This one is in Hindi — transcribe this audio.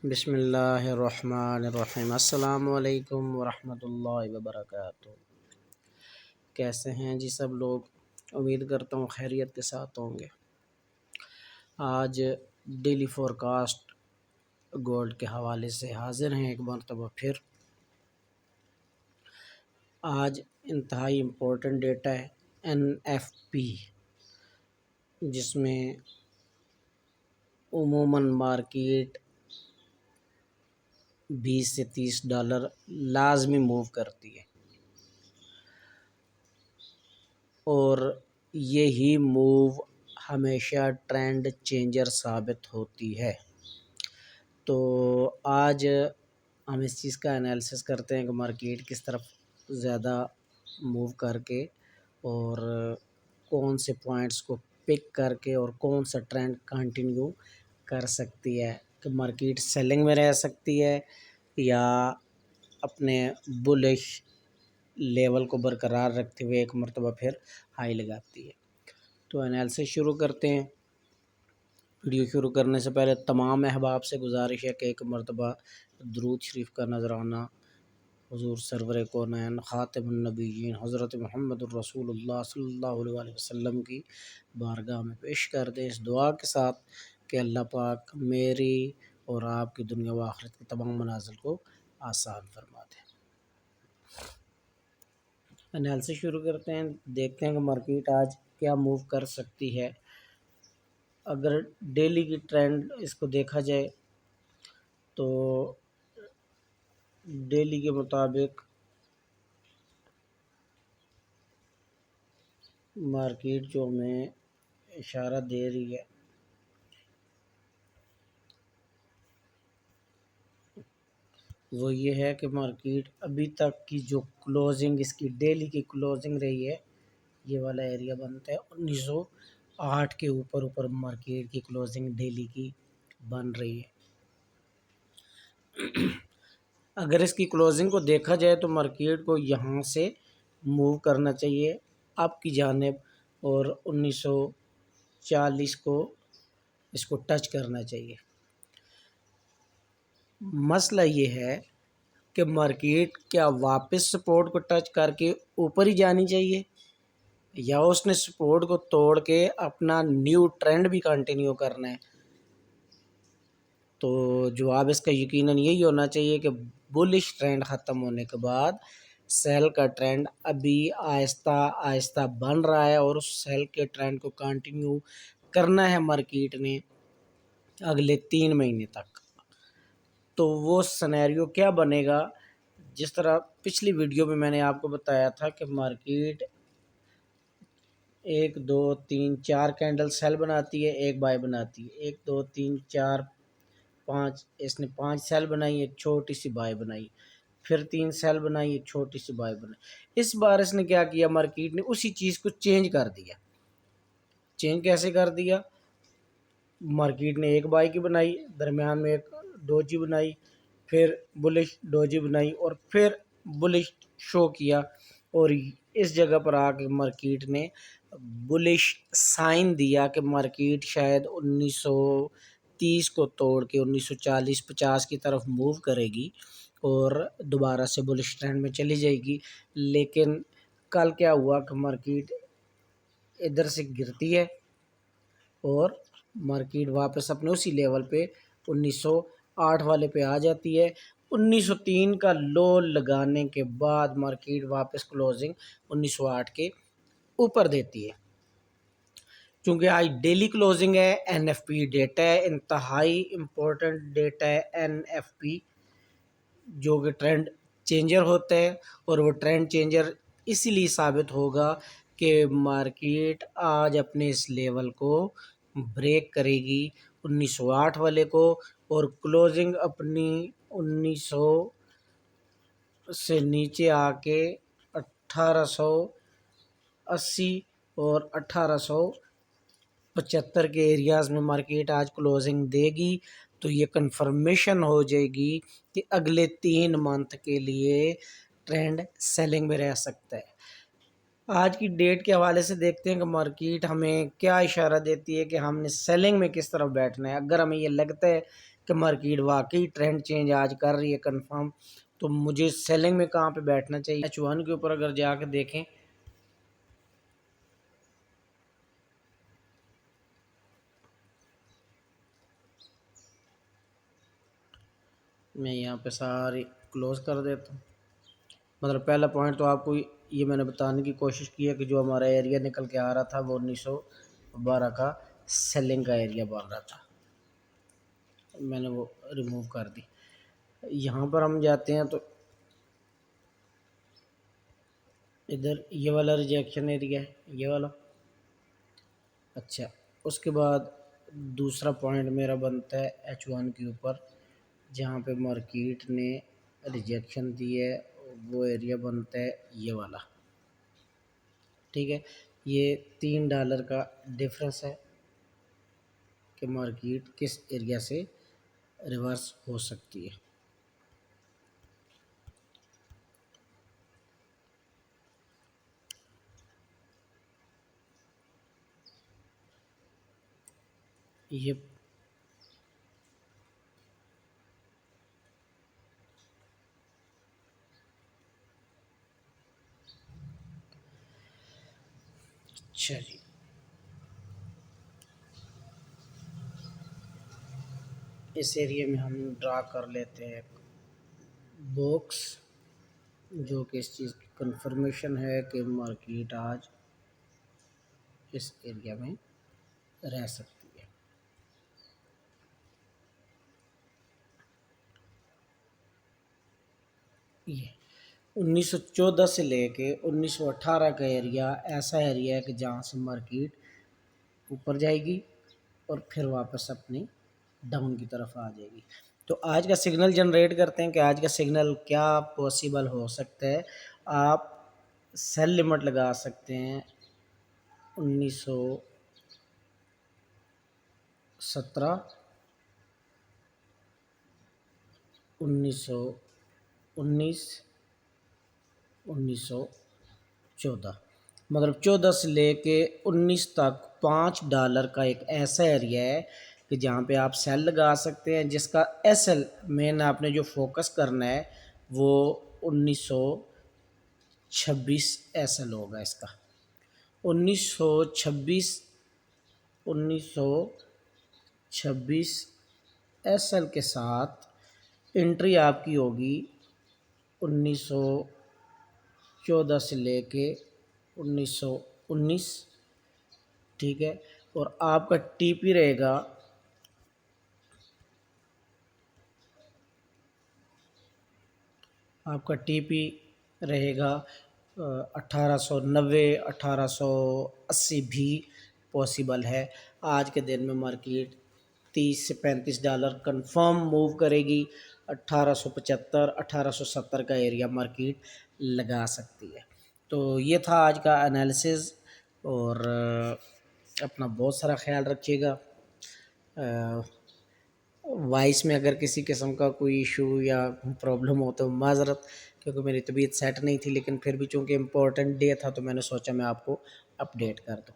बिस्मिल्लाहिर्रहमानिर्रहीम। अस्सलामु अलैकुम वरहमतुल्लाहि वबरकातुहू। कैसे हैं जी सब लोग? उम्मीद करता हूँ खैरियत के साथ होंगे। आज डेली फोरकास्ट गोल्ड के हवाले से हाजिर हैं एक मरतबा फिर। आज इंतहाई इम्पोर्टेंट डेटा है NFP, जिसमें उमूमन मार्केट 20 से $30 लाजमी मूव करती है और यही मूव हमेशा ट्रेंड चेंजर साबित होती है। तो आज हम इस चीज़ का एनालिसिस करते हैं कि मार्केट किस तरफ ज़्यादा मूव करके और कौन से पॉइंट्स को पिक करके और कौन सा ट्रेंड कंटिन्यू कर सकती है, कि मार्केट सेलिंग में रह सकती है या अपने बुलिश लेवल को बरकरार रखते हुए एक मरतबा फिर हाई लगाती है। तो एनालिसिस शुरू करते हैं। वीडियो शुरू करने से पहले तमाम अहबाब से गुजारिश है कि एक मरतबा दुरूद शरीफ का नजराना हुज़ूर सरवर कौनैन ख़ातिमुन नबिय्यीन हज़रत मुहम्मदुर रसूलुल्लाह सल्लल्लाहु अलैहि वसल्लम की बारगाह में पेश कर दें, इस दुआ के साथ कि अल्लाह पाक मेरी और आपकी दुनिया व आखिरत के तमाम मनाज़िल को आसान फरमा दें। एनालिसिस शुरू करते हैं। देखते हैं कि मार्केट आज क्या मूव कर सकती है। अगर डेली की ट्रेंड इसको देखा जाए तो डेली के मुताबिक मार्केट जो हमें इशारा दे रही है वो ये है कि मार्केट अभी तक की जो क्लोजिंग इसकी डेली की क्लोजिंग रही है, ये वाला एरिया बनता है 1908 के ऊपर मार्केट की क्लोजिंग डेली की बन रही है। अगर इसकी क्लोजिंग को देखा जाए तो मार्केट को यहाँ से मूव करना चाहिए अप की जानिब और 1940 को इसको टच करना चाहिए। मसला ये है कि मार्केट क्या वापस सपोर्ट को टच करके ऊपर ही जानी चाहिए या उसने सपोर्ट को तोड़ के अपना न्यू ट्रेंड भी कंटिन्यू करना है। तो जवाब इसका यकीनन यही होना चाहिए कि बुलिश ट्रेंड ख़त्म होने के बाद सेल का ट्रेंड अभी आहिस्ता आहिस्ता बन रहा है और उस सेल के ट्रेंड को कंटिन्यू करना है मार्केट ने अगले 3 महीने तक। तो वो सिनेरियो क्या बनेगा, जिस तरह पिछली वीडियो में मैंने आपको बताया था कि मार्केट 1 2 3 4 कैंडल सेल बनाती है, एक बाय बनाती है, 1 2 3 4 5, इसने 5 सेल बनाई, एक छोटी सी बाय बनाई, फिर 3 सेल बनाई, एक छोटी सी बाय बनाई। इस बार इसने क्या किया, मार्केट ने उसी चीज़ को चेंज कर दिया। चेंज कैसे कर दिया? मार्केट ने एक बाय की बनाई, दरमियान में एक डोजी बनाई, फिर बुलिश डोजी बनाई और फिर बुलिश शो किया और इस जगह पर आके मार्केट ने बुलिश साइन दिया कि मार्केट शायद 1930 को तोड़ के 1940-50 की तरफ मूव करेगी और दोबारा से बुलिश ट्रेंड में चली जाएगी। लेकिन कल क्या हुआ कि मार्केट इधर से गिरती है और मार्केट वापस अपने उसी लेवल पे 1908 वाले पे आ जाती है। 1903 का लो लगाने के बाद मार्केट वापस क्लोजिंग 1908 के ऊपर देती है। क्योंकि आज डेली क्लोजिंग है, NFP डेटा है, इंतहाई इम्पोर्टेंट डेटा है NFP, जो कि ट्रेंड चेंजर होता है और वो ट्रेंड चेंजर इसीलिए साबित होगा कि मार्केट आज अपने इस लेवल को ब्रेक करेगी 1908 वाले को और क्लोजिंग अपनी 1900 से नीचे आके 1880 और 1875 के एरियाज़ में मार्केट आज क्लोजिंग देगी। तो ये कंफर्मेशन हो जाएगी कि अगले 3 मंथ के लिए ट्रेंड सेलिंग में रह सकता है। आज की डेट के हवाले से देखते हैं कि मार्केट हमें क्या इशारा देती है कि हमने सेलिंग में किस तरफ बैठना है। अगर हमें ये लगता है कि मार्केट वाकई ट्रेंड चेंज आज कर रही है कंफर्म, तो मुझे सेलिंग में कहाँ पे बैठना चाहिए। H1 के ऊपर अगर जाकर देखें मैं यहाँ पे सारी क्लोज़ कर देता हूँ। मतलब पहला पॉइंट तो आपको ये मैंने बताने की कोशिश की है कि जो हमारा एरिया निकल के आ रहा था वो 1912 का सेलिंग का एरिया बन रहा था, मैंने वो रिमूव कर दी। यहाँ पर हम जाते हैं तो इधर ये वाला रिजेक्शन एरिया है, ये वाला। अच्छा, उसके बाद दूसरा पॉइंट मेरा बनता है H1 के ऊपर, जहाँ पे मार्केट ने रिजेक्शन दी है, वो एरिया बनता है ये वाला। ठीक है, ये $3 का डिफरेंस है कि मार्केट किस एरिया से रिवर्स हो सकती है। ये अच्छा जी, इस एरिया में हम ड्रा कर लेते हैं बॉक्स, जो कि इस चीज़ की कंफर्मेशन है कि मार्केट आज इस एरिया में रह सकती है। ये 1914 से लेके 1918 का एरिया ऐसा एरिया है कि जहाँ से मार्केट ऊपर जाएगी और फिर वापस अपनी डाउन की तरफ आ जाएगी। तो आज का सिग्नल जनरेट करते हैं कि आज का सिग्नल क्या पॉसिबल हो सकता है। आप सेल लिमिट लगा सकते हैं 1917, 1919, 1914, मतलब 14 से लेके 19 तक $5 का एक ऐसा एरिया है कि जहाँ पे आप सेल लगा सकते हैं, जिसका एसएल मेन आपने जो फोकस करना है वो 1926 एसएल होगा इसका। 1926 1926 एसएल के साथ एंट्री आपकी होगी 1914 से लेके 1919। ठीक है, और आपका टीपी रहेगा आपका टीपी रहेगा 1890, 1880 भी पॉसिबल है। आज के दिन में मार्केट 30 से $35 कंफर्म मूव करेगी। 1875, 1870 का एरिया मार्केट लगा सकती है। तो ये था आज का एनालिसिस, और अपना बहुत सारा ख्याल रखिएगा। वॉइस में अगर किसी किस्म का कोई इशू या प्रॉब्लम हो तो माज़रत, क्योंकि मेरी तबीयत सेट नहीं थी, लेकिन फिर भी चूँकि इम्पोर्टेंट डे था तो मैंने सोचा मैं आपको अपडेट कर दूँ।